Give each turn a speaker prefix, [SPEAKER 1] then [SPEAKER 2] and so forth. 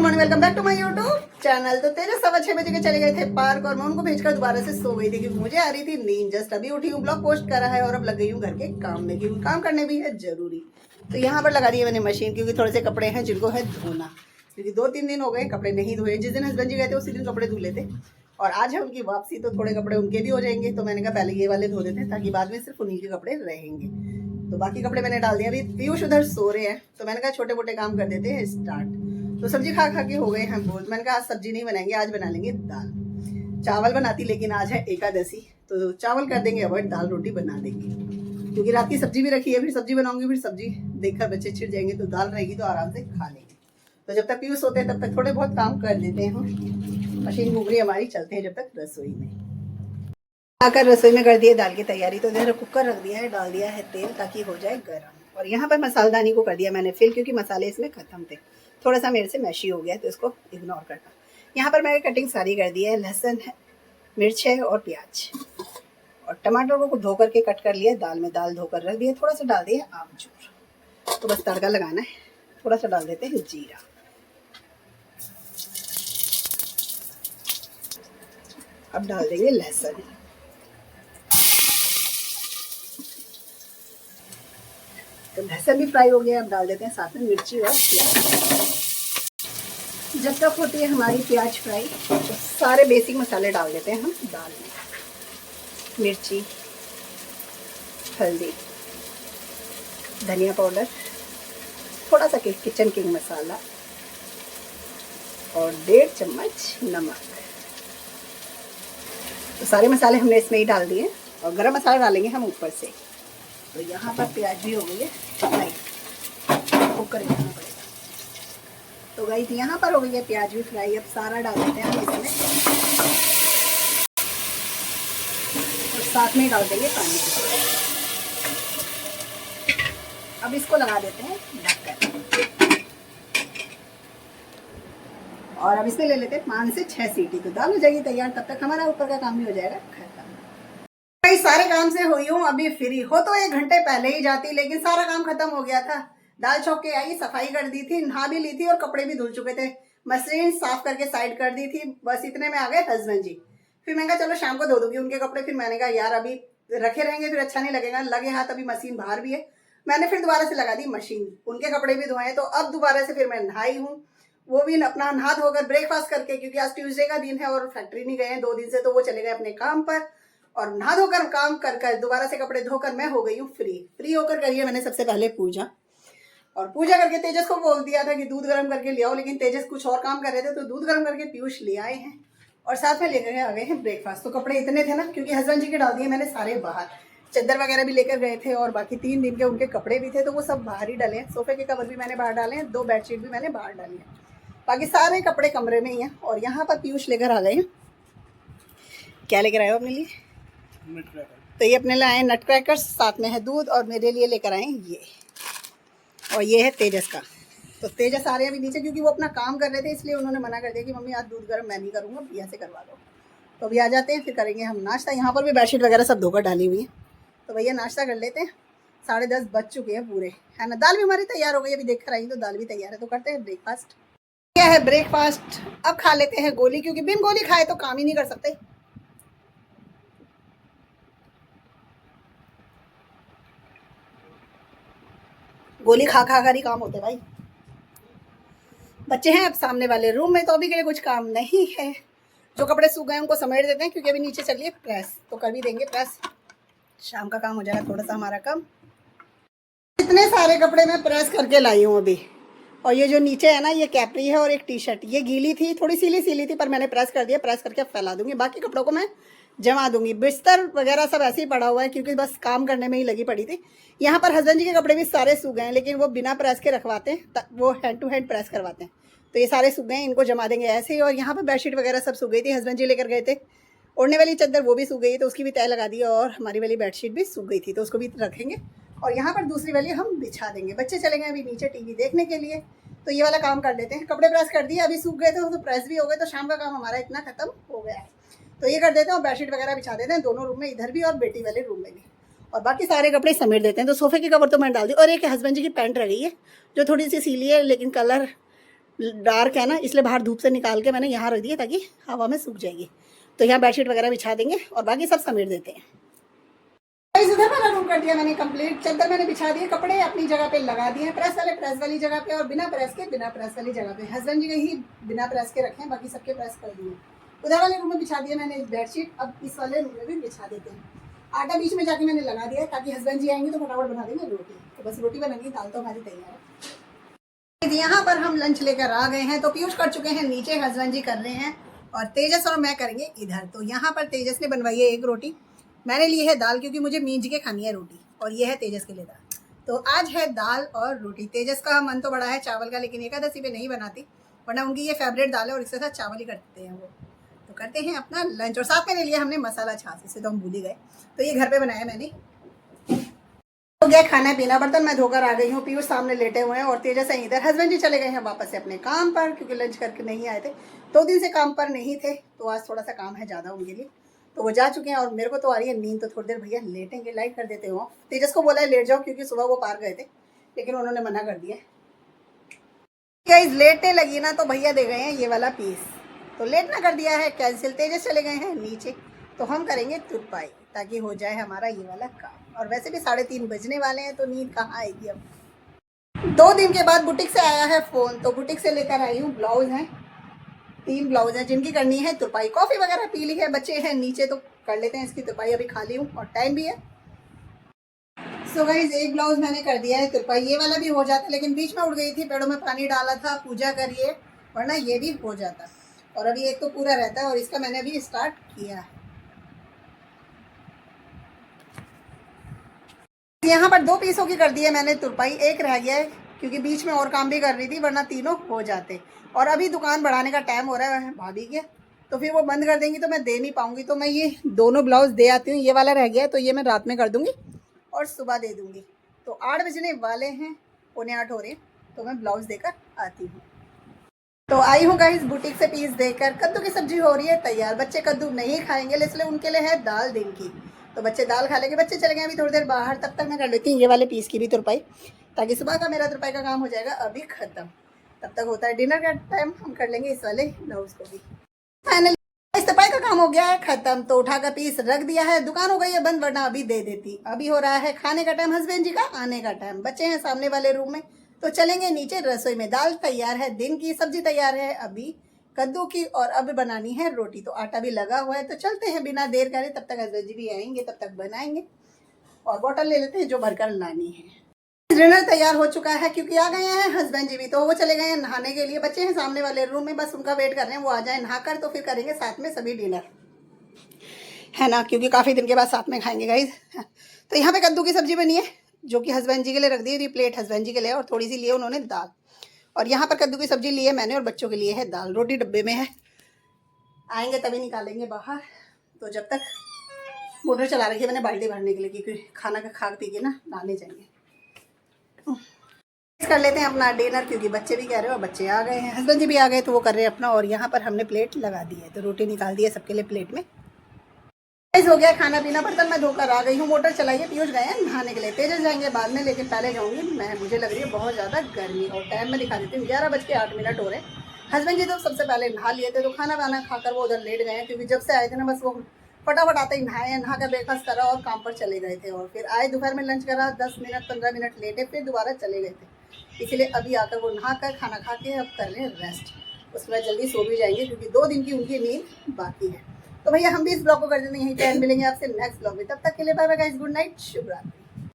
[SPEAKER 1] Morning, welcome back to my YouTube channel. तो तेरे 6:15 के चले गए थे पार्क और मैं उनको भेजकर दोबारा से सो गई थी क्योंकि मुझे आ रही थी नींद। जस्ट अभी उठी हूँ, ब्लॉग पोस्ट करा है और अब लग गई हूँ घर के काम में क्योंकि काम करने भी है जरूरी। तो यहाँ पर लगा दी है मैंने मशीन क्योंकि थोड़े से कपड़े हैं जिनको है धोना, क्योंकि 2-3 दिन हो गए कपड़े नहीं धोए। जिस दिन हस्बैंड जी गए थे उसी दिन कपड़े धुले थे और आज है उनकी वापसी, तो थोड़े कपड़े उनके भी हो जाएंगे। तो मैंने कहा पहले ये वाले धो देते हैं ताकि बाद में सिर्फ उन्हीं के कपड़े रहेंगे। तो बाकी कपड़े मैंने डाल दिए। अभी पीयूष उधर सो रहे हैं तो मैंने कहा छोटे मोटे काम कर देते हैं स्टार्ट। तो सब्जी खा खा के हो गए हैं बोल। मैंने कहा आज सब्जी नहीं बनाएंगे, आज बना लेंगे दाल। चावल बनाती लेकिन आज है एकादशी तो चावल कर देंगे अवॉइड, दाल रोटी बना देंगे क्योंकि रात की सब्जी भी रखी है। फिर सब्जी बनाऊंगी, फिर सब्जी देखकर बच्चे छिड़ जाएंगे, तो दाल रहेगी तो आराम से खा लेंगे। तो जब तक पीयूष होते हैं तब तक थोड़े बहुत काम कर लेते हैं। मशीन घूम रही हमारी, चलते हैं जब तक रसोई में। आकर रसोई में कर दिए दाल की तैयारी। तो इधर कुकर रख दिया है, डाल दिया है तेल ताकि हो जाए गर्म। और यहाँ पर मसालदानी को कर दिया मैंने फिल क्योंकि मसाले इसमें खत्म थे। थोड़ा सा मेरे से मैशी हो गया तो इसको इग्नोर करना। यहाँ पर मैंने कटिंग सारी कर दी है। लहसुन है, मिर्च है और प्याज और टमाटर को धो करके कट कर लिया। दाल में दाल धोकर रख दिया, थोड़ा सा डाल दिया आमचूर। तो बस तड़का लगाना है। थोड़ा सा डाल देते हैं जीरा। अब डाल देंगे लहसुन। तो लहसुन भी फ्राई हो गया। अब डाल देते हैं साथ में मिर्ची और प्याज। जब तक होती है हमारी प्याज फ्राई तो सारे बेसिक मसाले डाल देते हैं हम दाल में। मिर्ची, हल्दी, धनिया पाउडर, थोड़ा सा किचन किंग मसाला और 1.5 चम्मच नमक। तो सारे मसाले हमने इसमें ही डाल दिए और गरम मसाला डालेंगे हम ऊपर से। तो यहाँ पर प्याज भी हो गई है फ्राई, कुकर में डालना पड़ेगा। तो गई थी यहाँ पर हो गई है प्याज भी फ्राई। अब सारा डाल देते हैं हम इसमें और साथ में डाल देंगे पानी। अब इसको लगा देते हैं ढककर और अब इसमें ले लेते हैं 5 से 6 सीटी। तो दाल हो जाएगी तैयार। तब तक हमारा ऊपर का काम भी हो जाएगा खत्म। भाई सारे काम से हुई हूँ अभी फ्री। हो तो 1 घंटे पहले ही जाती लेकिन सारा काम खत्म हो गया था। दाल छौंक के आई, सफाई कर दी थी, नहा भी ली थी और कपड़े भी धुल चुके थे। मशीन साफ करके साइड कर दी थी। बस इतने में आ गए हस्बैंड जी। फिर मैंने कहा चलो शाम को धो दूंगी उनके कपड़े। फिर मैंने कहा यार अभी रखे रहेंगे फिर अच्छा नहीं लगेगा, लगे हाथ अभी मशीन बाहर भी है। मैंने फिर दोबारा से लगा दी मशीन। उनके कपड़े भी धोए तो अब दोबारा से फिर मैं नहाई हूँ। वो भी अपना नहा धोकर ब्रेकफास्ट करके, क्योंकि आज ट्यूसडे का दिन है और फैक्ट्री नहीं गए हैं 2 दिन से, तो वो चले गए अपने काम पर। और नहा धोकर काम कर दोबारा से कपड़े धोकर मैं हो गई हूँ फ्री होकर करिए मैंने सबसे पहले पूजा। और पूजा करके तेजस को बोल दिया था कि दूध गर्म करके ले आओ, लेकिन तेजस कुछ और काम कर रहे थे तो दूध गर्म करके पीयूष ले आए हैं और साथ में लेकर आ गए हैं ब्रेकफास्ट। तो कपड़े इतने थे ना क्योंकि हस्बैंड जी के डाल दिए मैंने सारे बाहर। चादर वगैरह भी लेकर गए थे और बाकी 3 दिन के उनके कपड़े भी थे तो वो सब बाहर ही डाले हैं। सोफे के कवर भी मैंने बाहर डाले हैं, 2 बेडशीट भी मैंने बाहर डाली है। बाकी सारे कपड़े कमरे में ही हैं। और यहाँ पर पीयूष लेकर आ गए हैं। क्या लेकर आए हो अपने लिए? तो ये अपने लिए आए नट क्रैकर्स, साथ में है दूध और मेरे लिए लेकर आए ये। और ये है तेजस का। तो तेजस आ रहे हैं अभी नीचे क्योंकि वो अपना काम कर रहे थे, इसलिए उन्होंने मना कर दिया कि मम्मी आज दूध गर्म मैं नहीं करूँगा, भैया से करवा दो। तो अभी आ जाते हैं, फिर करेंगे हम नाश्ता। यहाँ पर भी बेडशीट वगैरह सब धोकर डाली हुई है। तो भैया नाश्ता कर लेते हैं। 10:30 बज चुके हैं पूरे, है ना। दाल भी हमारी तैयार हो गई, अभी देख कर आई तो दाल भी तैयार है। तो करते हैं ब्रेकफास्ट। क्या है ब्रेकफास्ट? अब खा लेते हैं गोली, क्योंकि बिन गोली खाए तो काम ही नहीं कर सकते। गोली खा खा कर ही काम होते भाई। बच्चे हैं अब सामने वाले रूम में तो अभी के लिए कुछ काम नहीं है। जो कपड़े सूख गए उनको समेट देते हैं क्योंकि अभी नीचे चलिए प्रेस तो कर भी देंगे प्रेस। शाम का काम हो जाएगा थोड़ा सा हमारा कम। इतने सारे कपड़े मैं प्रेस करके लाई हूँ अभी। और ये जो नीचे है ना, ये कैपरी है और एक टी शर्ट, ये गीली थी, थोड़ी सीली थी, पर मैंने प्रेस कर दिया। प्रेस करके फैला दूंगी, बाकी कपड़ों को मैं जमा दूंगी। बिस्तर वगैरह सब ऐसे ही पड़ा हुआ है क्योंकि बस काम करने में ही लगी पड़ी थी। यहाँ पर हस्बैंड जी के कपड़े भी सारे सूख गए हैं, लेकिन वो बिना प्रेस के रखवाते हैं, वो हैंड टू हैंड प्रेस करवाते हैं। तो ये सारे सूख गए हैं, इनको जमा देंगे ऐसे ही। और यहाँ पर बेडशीट वगैरह सब सूख गई थी, हस्बैंड जी लेकर गए थे। ओढ़ने वाली चादर वो भी सूख गई तो उसकी भी तय लगा दी और हमारी वाली बेडशीट भी सूख गई थी तो उसको भी रखेंगे। और यहाँ पर दूसरी वाली हम बिछा देंगे। बच्चे चले गए अभी नीचे टीवी देखने के लिए, तो ये वाला काम कर लेते हैं। कपड़े प्रेस कर दिए, अभी सूख गए थे तो प्रेस भी हो गए, तो शाम का काम हमारा इतना खत्म हो गया है। तो ये कर देते हैं और बेडशीट वगैरह बिछा देते हैं दोनों रूम में, इधर भी और बेटी वाले रूम में भी। और बाकी सारे कपड़े समेट देते हैं। तो सोफे के कवर तो मैंने डाल दी। और एक हस्बैंड जी की पैंट रह गई है जो थोड़ी सी सीली है, लेकिन कलर डार्क है ना, इसलिए बाहर धूप से निकाल के मैंने यहाँ रख दिया ताकि हवा में सूख जाएगी। तो यहाँ बेडशीट वगैरह बिछा देंगे और बाकी सब समेट देते हैं। इधर वाला रूम कर दिया मैंने कंप्लीट। चादर मैंने बिछा दिए, कपड़े अपनी जगह पे लगा दिए, प्रेस वाली जगह पे और बिना प्रेस वाली जगह पे। हस्बैंड जी के ही बिना प्रेस के रखे हैं, बाकी सबके प्रेस कर दिए। उधर वाले रूम में बिछा दिया मैंने बेडशीट, अब इस वाले रूम में भी बिछा देते हैं। आटा बीच में जाके मैंने लगा दिया ताकि हस्बैंड जी आएंगे तो फटाफट बना देंगे रोटी। तो बस रोटी बनेगी, दाल तो हमारी तैयार है। यहाँ पर हम लंच लेकर आ गए हैं। तो पीयूष कर चुके हैं नीचे, हस्बैंड जी कर रहे हैं और तेजस और मैं करेंगे इधर। तो यहाँ पर तेजस ने बनवाई है एक रोटी, मैंने ली है दाल क्योंकि मुझे मींज के खानी है रोटी, और ये है तेजस के लिए दाल। तो आज है दाल और रोटी। तेजस का मन तो बड़ा है चावल का, लेकिन एकादशी पे नहीं बनाती, वरना उनकी ये फेवरेट दाल है और इसके साथ चावल ही करते हैं वो। तो करते हैं अपना लंच। और साथ में ले लिया हमने मसाला छाछ, इसे तो हम भूल ही गए। तो ये घर पे बनाया मैंने। हो गया खाना पीना, बर्तन मैं धोकर आ गई हूँ। पीयूष सामने लेटे हुए हैं और तेजस है इधर। हस्बैंड जी चले गए हैं वापस से अपने काम पर क्योंकि लंच करके नहीं आए थे, 2 दिन से काम पर नहीं थे, तो आज थोड़ा सा काम है ज़्यादा उनके लिए, तो वो जा चुके हैं। और मेरे को तो आ रही है नींद, तो थोड़ी देर भैया लेटेंगे, लाइट कर देते हो। तेजस को बोला है लेट जाओ क्योंकि सुबह वो पार गए थे, लेकिन उन्होंने मना कर दिया। गाइस लेटने लगी ना तो भैया दे गए हैं ये वाला पीस, तो लेट ना कर दिया है कैंसिल। तेजस चले गए हैं नीचे, तो हम करेंगे तुरपाई ताकि हो जाए हमारा ये वाला काम। और वैसे भी 3:30 बजने वाले हैं, तो नींद कहाँ आएगी अब। 2 दिन के बाद बुटीक से आया है फ़ोन, तो बुटीक से लेकर आई हूँ। ब्लाउज हैं, 3 ब्लाउज हैं जिनकी करनी है तुरपाई। कॉफ़ी वगैरह पी ली है, बच्चे हैं नीचे तो कर लेते हैं इसकी तुरपाई। अभी खाली हूँ और टाइम भी है। सो गाइस एक ब्लाउज मैंने कर दिया है तुरपाई, ये वाला भी हो जाता, लेकिन बीच में उड़ गई थी, पेड़ों में पानी डाला था, पूजा करिए, वरना ये भी हो जाता। और अभी एक तो पूरा रहता है और इसका मैंने अभी स्टार्ट किया है। यहाँ पर 2 पीसों की कर दी है मैंने तुरपाई, एक रह गया है क्योंकि बीच में और काम भी कर रही थी, वरना तीनों हो जाते। और अभी दुकान बढ़ाने का टाइम हो रहा है भाभी के, तो फिर वो बंद कर देंगी तो मैं दे नहीं पाऊंगी। तो मैं ये दोनों ब्लाउज दे आती हूँ। ये वाला रह गया है तो ये मैं रात में कर दूंगी और सुबह दे दूंगी। तो 8 बजने वाले हैं, 7:45 हो रहे हैं, तो मैं ब्लाउज देकर आती हूँ। तो आई हूँ गाइस बुटीक से पीस देकर। कद्दू की सब्जी हो रही है तैयार। बच्चे कद्दू नहीं खाएंगे, इसलिए उनके लिए है दाल दिन की, तो बच्चे दाल खा लेंगे। बच्चे चले गए अभी थोड़ी देर बाहर, तब तक मैं कर लेती हूँ ये वाले पीस की भी तुरपाई, ताकि सुबह का मेरा तुरपाई का काम हो जाएगा अभी ख़त्म। तब तक होता है डिनर का टाइम, हम कर लेंगे इस वाले ब्लाउज को भी। फाइनली इस तुरपाई का काम हो गया है ख़त्म, तो उठाकर पीस रख दिया है। दुकान हो गई है बंद, वरना अभी दे देती। अभी हो रहा है खाने का टाइम, हस्बैंड जी का आने का टाइम। बच्चे हैं सामने वाले रूम में, तो चलेंगे नीचे रसोई में। दाल तैयार है दिन की, सब्जी तैयार है अभी कद्दू की, और अब बनानी है रोटी। तो आटा भी लगा हुआ है, तो चलते हैं बिना देर करे। तब तक हस्बैंड जी भी आएंगे, तब तक बनाएंगे। और बोतल ले लेते हैं जो भरकर लानी है। डिनर तैयार हो चुका है क्योंकि आ गए हैं हस्बैंड जी भी, तो वो चले गए हैं नहाने के लिए। बच्चे हैं सामने वाले रूम में, बस उनका वेट कर रहे हैं, वो आ जाए नहाकर, तो फिर करेंगे साथ में सभी डिनर, है ना, क्योंकि काफ़ी दिन के बाद साथ में खाएंगे गाइज। तो यहाँ पे कद्दू की सब्जी बनी है, जो कि हस्बैंड जी के लिए रख दी थी प्लेट, हस्बैंड जी के लिए, और थोड़ी सी लिए उन्होंने दाल। और यहाँ पर कद्दू की सब्जी ली है मैंने, और बच्चों के लिए है दाल। रोटी डब्बे में है, आएंगे तभी निकालेंगे बाहर। तो जब तक मोटर चला रखी है मैंने बाल्टी भरने के लिए, क्योंकि खाना का खा पी के ना नहाने जाएंगे। कर लेते हैं अपना डिनर, क्योंकि बच्चे भी कह रहे हो, बच्चे आ गए हैं, हस्बैंड जी भी आ गए, तो वो कर रहे हैं अपना। और यहाँ पर हमने प्लेट लगा दी है, तो रोटी निकाल दी है सबके लिए प्लेट में। हो गया खाना पीना, बर्तन मैं धोकर आ गई हूँ। मोटर चलाइए, पीयूष गए हैं नहाने के लिए, तेजस जाएंगे बाद में, लेकिन पहले जाऊँगी मैं। मुझे लग रही है बहुत ज़्यादा गर्मी, और टाइम में दिखा देती हूँ 11:08 हो रहे हैं। हस्बैंड जी तो सबसे पहले नहा लिए थे, तो खाना वाना खाकर वो उधर लेट गए हैं, क्योंकि जब से आए थे ना बस वो फटाफट आते ही नहाए, नहा कर ब्रेकफास्ट करा और काम पर चले गए थे। और फिर आए दोपहर में लंच करा, 10 मिनट 15 मिनट लेटे, फिर दोबारा चले गए थे। इसलिए अभी आकर वो नहा कर खाना खा के अब कर लें रेस्ट, उसके बाद जल्दी सो भी जाएंगे, क्योंकि 2 दिन की उनकी नींद बाकी है। तो भैया हम भी इस ब्लॉग को कर देंगे यहीं पे, मिलेंगे आपसे नेक्स्ट ब्लॉग में। तब तक के लिए bye bye guys, good night, शुभ रात्रि।